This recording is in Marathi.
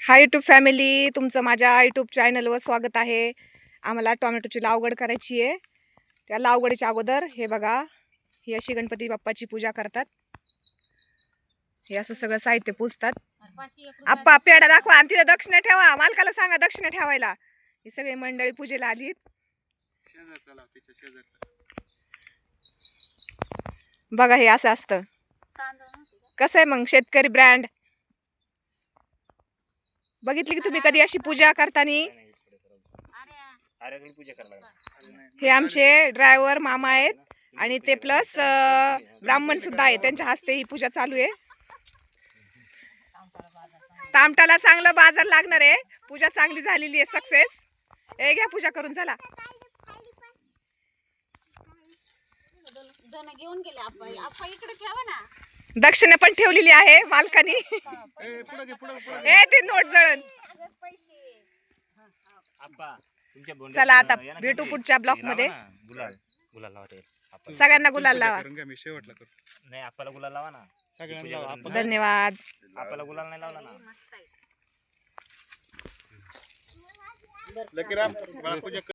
हाय यूट्यूब फॅमिली, तुमचं माझ्या यूट्यूब चॅनलवर स्वागत आहे. आम्हाला टोमॅटोची लागवड करायची आहे. त्या लागवडीच्या अगोदर हे बघा, ही अशी गणपती बाप्पाची पूजा करतात. हे असं सगळं साहित्य पूजतात. आप्पा पेढा दाखवा आणि तिथे दक्षिणा ठेवा. मालकाला सांगा दक्षिणा ठेवायला. ही सगळी मंडळी पूजेला आलीत. बघा हे असं असतं. कसं आहे मग शेतकरी ब्रँड? बघितली की तुम्ही कधी अशी पूजा करताना? हे आमचे ड्रायव्हर मामा आहेत आणि ते प्लस ब्राह्मण सुद्धा आहे. त्यांच्या हस्ते ही पूजा चालू आहे. तामटाला चांगला बाजार लागणार आहे. पूजा चांगली झालेली आहे, सक्सेस. हे घ्या पूजा करून झाला. दक्षिणा पण ठेवलेली आहे मालकानी. हे ते नोट जळण. चला आता भेटू पुढच्या ब्लॉक मध्ये. सगळ्यांना गुलाल लावा. नाही आपल्याला गुलाल लावा ना. धन्यवाद. आपल्याला गुलाल नाही लावला ना.